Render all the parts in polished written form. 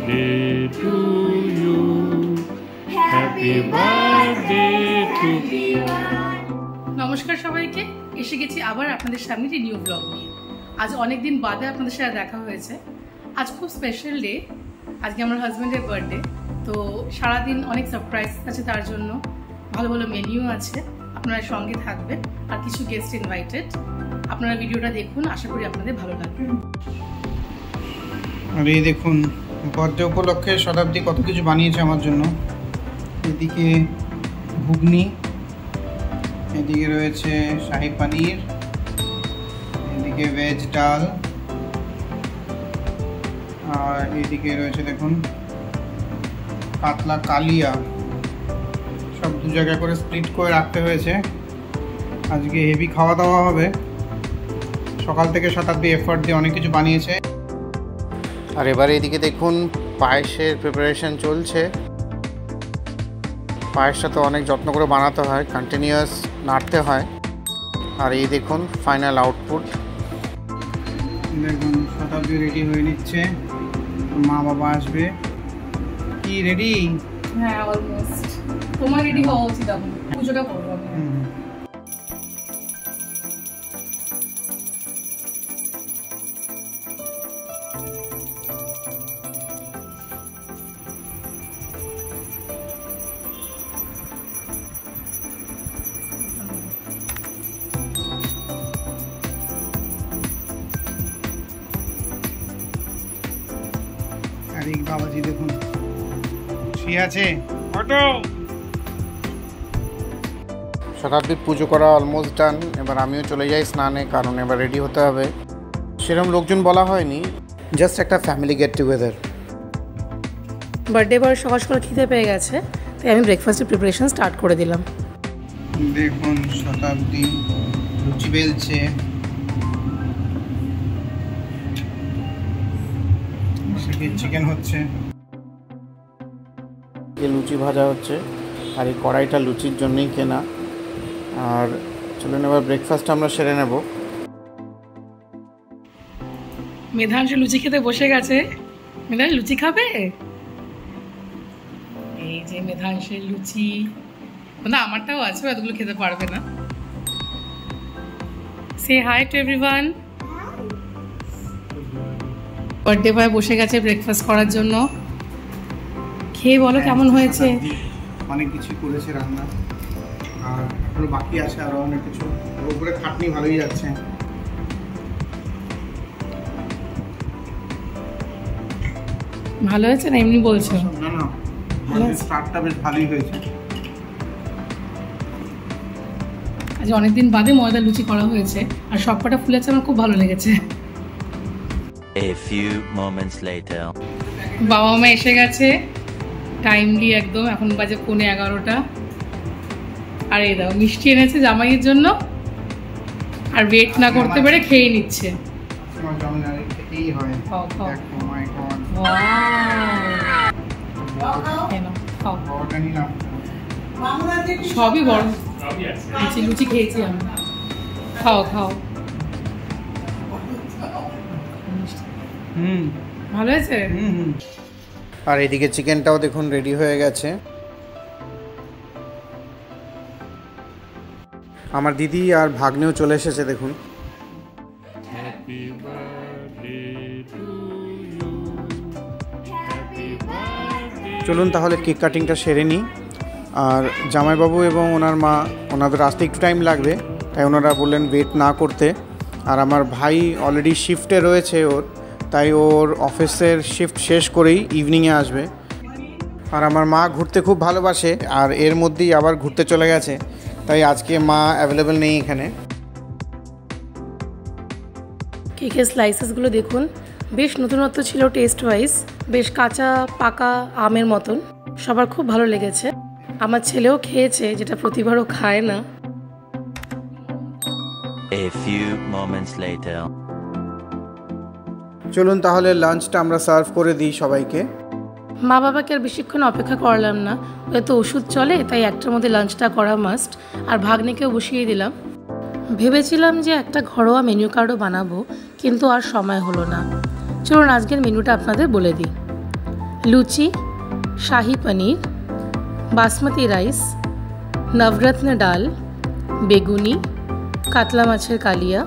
birthday to you. Happy birthday to you. নমস্কার সবাইকে, এসে গেছি আবার আপনাদের সামনে একটি নিউ ব্লগ নিয়ে। আজ অনেক দিন বাদে আপনাদের সাথে দেখা হয়েছে। আজ খুব স্পেশাল ডে, আজকে আমার হাজব্যান্ডের বার্থডে। তো সারাদিন অনেক সারপ্রাইজ আছে, তার জন্য ভালো ভালো মেনিউ আছে, আপনারা সঙ্গে থাকবেন আর কিছু গেস্ট ইনভাইটেড। আপনারা ভিডিওটা দেখুন, আশা করি আপনাদের ভালো লাগবে। আর এই দেখুন বার্থডে উপলক্ষে শতাব্দী কত কিছু বানিয়েছে আমার জন্য। এদিকে ঘুগনি, এদিকে রয়েছে শাহী পনির, এদিকে ভেজ ডাল, আর এদিকে রয়েছে দেখুন পাতলা কালিয়া। সব দু জায়গা করে স্প্লিট করে রাখতে হয়েছে। আজকে হেভি খাওয়া দাওয়া হবে। সকাল থেকে শতাব্দী এফর্ট দিয়ে অনেক কিছু বানিয়েছে। আর এবারে এদিকে দেখুন পায়েসের প্রিপারেশন চলছে। পায়েসটা তো অনেক যত্ন করে বানাতে হয়, কন্টিনিউয়াস নাড়তে হয়। আর এই দেখুন ফাইনাল আউটপুট। দেখুন শতাব্দী রেডি হয়ে নিচ্ছে, মা বাবা আসবে। কি রেডি? হ্যাঁ অলমোস্ট। তোমার রেডি হওয়া উচিত, এখন পুজোটা করবো। আরে বাবাজি দেখুন ঠিক আছে। অটো শতাব্দীর পুজো করা অলমোস্ট ডান। এবার আমিও চলে যাই স্নানে, কারণ এবার রেডি হতে হবে। সেরকম লোকজন বলা হয়নি, জাস্ট একটা family get together. Birthday boy সকাল সকাল খিদে পেয়ে গেছে, তাই আমি ব্রেকফাস্টের প্রিপারেশন স্টার্ট করে দিলাম। দেখুন শতাব্দী লুচি বেলছে, চিকেন হচ্ছে, লুচি ভাজা হচ্ছে। আর এই কড়াইটা লুচির জন্যই কেনা। আর চলুন এবার ব্রেকফাস্ট আমরা সেরে নেব। মেধাংশ লুচি খেতে বসে গেছে। মেধাংশ লুচি খাবে? এই যে মেধাংশের লুচি, না আমারটাও আছে, এতগুলো খেতে পারবে না। Say hi to everyone. Birthday boy বসে গেছে ব্রেকফাস্ট করার জন্য। খেয়ে বলো কেমন হয়েছে। অনেক কিছু করেছে রান্না, আর এখনো বাকি আছে আরো অনেক কিছু। উপরে খাটনি ভালোই যাচ্ছে। ভালো হয়েছে না এমনি বলছো? না না, স্টার্টটা বেশ ভালোই হয়েছে। আজ অনেকদিন বাদে ময়দা লুচি করা হয়েছে, আর সবকটা ফুলেছে, আমার খুব ভালো লেগেছে। A few moments later. বাবা মা এসে গেছে টাইমলি একদম, এখন বাজে 11:15। আর এই দাও মিষ্টি এনেছে জামাইয়ের জন্য, আর ওয়েট না করতে পেরে খেয়ে নিচ্ছে। সবই বড় লুচি লুচি খেয়েছি আমি। খাও খাও। ভালো হয়েছে। আর এদিকে চিকেনটাও দেখুন রেডি হয়ে গেছে। আমার দিদি আর ভাগ্নেও চলে এসেছে দেখুন। Happy birthday to you. Happy birthday. চলুন তাহলে কেক কাটিংটা সেরে নিই। আর জামাইবাবু এবং ওনার মা, ওনাদের আসতে একটু টাইম লাগবে, তাই ওনারা বললেন ওয়েট না করতে। আর আমার ভাই অলরেডি শিফটে রয়েছে ওর, তাই ওর অফিসের শিফট শেষ করেই ইভিনিংয়ে আসবে। আর আমার মা ঘুরতে খুব ভালোবাসে, আর এর মধ্যেই আবার ঘুরতে চলে গেছে, তাই আজকে মা অ্যাভেলেবেল নেই এখানে। কেকের স্লাইসেসগুলো দেখুন, বেশ নতুনত্ব ছিল টেস্ট ওয়াইজ, বেশ কাঁচা পাকা আমের মতন। সবার খুব ভালো লেগেছে। আমার ছেলেও খেয়েছে, যেটা প্রতিবারও খায় না। A few moments later. চলুন তাহলে লাঞ্চটা আমরা সার্ভ করে দিই সবাইকে। মা বাবাকে আর বেশিক্ষণ অপেক্ষা করলাম না, ওদের তো ওষুধ চলে, তাই একটার মধ্যে লাঞ্চটা করা মাস্ট। আর ভাগ্নেকেও বসিয়ে দিলাম। ভেবেছিলাম যে একটা ঘরোয়া মেনু কার্ডও বানাবো, কিন্তু আর সময় হলো না। চলুন আজকের মেনুটা আপনাদের বলে দিই। লুচি, শাহি পনির, বাসমতি রাইস, নবরত্ন ডাল, বেগুনি, কাতলা মাছের কালিয়া,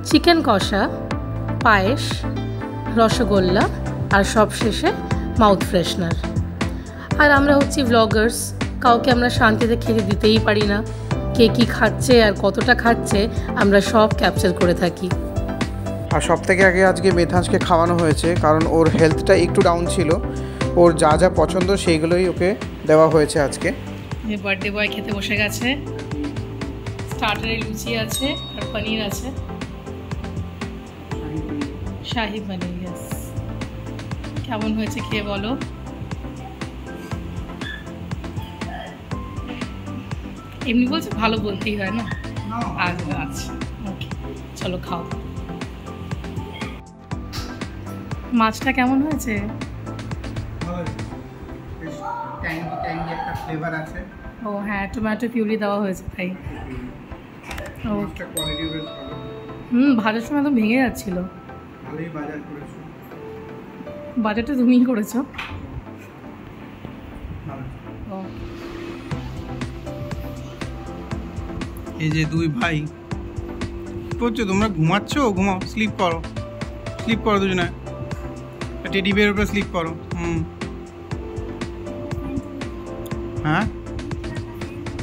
চিকেন কষা, পায়েস, রসগোল্লা আর সবশেষে মাউথ ফ্রেশনার। আর আমরা হচ্ছি ভ্লগার্স, কাউকে আমরা শান্তিতে খেতে দিতেই পারি না। কে কী খাচ্ছে আর কতটা খাচ্ছে আমরা সব ক্যাপচার করে থাকি। আর সব থেকে আগে আজকে মেধাঁজকে খাওয়ানো হয়েছে, কারণ ওর হেলথটা একটু ডাউন ছিল। ওর যা যা পছন্দ সেইগুলোই ওকে দেওয়া হয়েছে আজকে। বার্থডে বয় খেতে বসে গেছে। স্টার্টারে লুচি আছে আর পনির আছে, শাহি পনির। ইয়েস, কেমন হয়েছে খেয়ে বলো। এমনি বলছে ভালো বলতেই হয় না। আচ্ছা আচ্ছা, ওকে, চলো খাও। মাছটা কেমন হয়েছে? একটা ফ্লেভার আছে। ও হ্যাঁ, টমেটো পিউরি দেওয়া হয়েছে তাই। ও ভাজার সময় তো ভেঙে যাচ্ছিল। ভালোই বাজার করেছো। বাজারটা তুমিই করেছো। ও এই যে দুই ভাই করছো, তোমরা ঘুমাচ্ছ? ঘুমাও, স্লিপ করো, স্লিপ করো দুজনে। টেডি বিয়ারের উপরে স্লিপ করো। হ্যাঁ,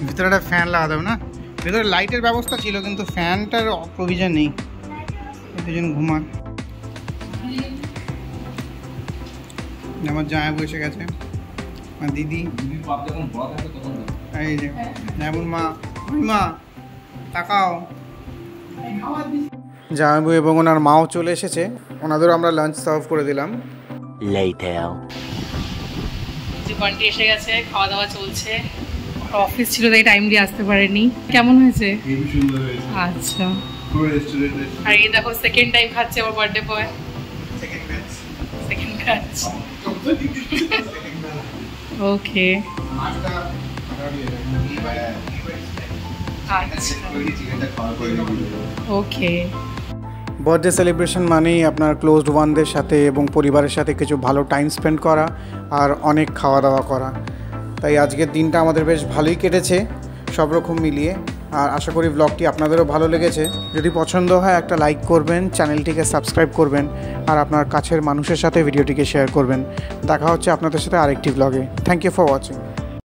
ভিতরে একটা ফ্যান লাগাতে হবে না? ভেতরে লাইটের ব্যবস্থা ছিল কিন্তু ফ্যানটার প্রভিজন নেই, দুজন ঘুমান। আমার জামাই বসে গেছে, আমার দিদি, এই যে যেমন মা, মা তাকাও। জামাইবাবু এবং ওনার মাও চলে এসেছে, ওনাদেরও আমরা লাঞ্চ সার্ভ করে দিলাম। Later. যে বান্টি এসে গেছে, খাওয়া দাওয়া চলছে। অফিস ছিল তাই টাইম দিয়ে আসতে পারেনি। কেমন হয়েছে? খুবই সুন্দর হয়েছে। আচ্ছা, পুরো রেস্টুরেন্টে। আর এই দেখো সেকেন্ড টাইম খাচ্ছে আমার birthday boy. Second batch. Okay, আচ্ছা, ওকে। বার্থডে সেলিব্রেশন মানেই আপনার ক্লোজড ওয়ানদের সাথে এবং পরিবারের সাথে কিছু ভালো টাইম স্পেন্ড করা আর অনেক খাওয়া দাওয়া করা। তাই আজকের দিনটা আমাদের বেশ ভালোই কেটেছে সব রকম মিলিয়ে। আর আশা করি ব্লগটি আপনাদেরও ভালো লেগেছে। যদি পছন্দ হয় একটা লাইক করবেন, চ্যানেলটিকে সাবস্ক্রাইব করবেন আর আপনার কাছের মানুষের সাথে ভিডিওটিকে শেয়ার করবেন। দেখা হচ্ছে আপনাদের সাথে আরেকটি ব্লগে। Thank you for watching.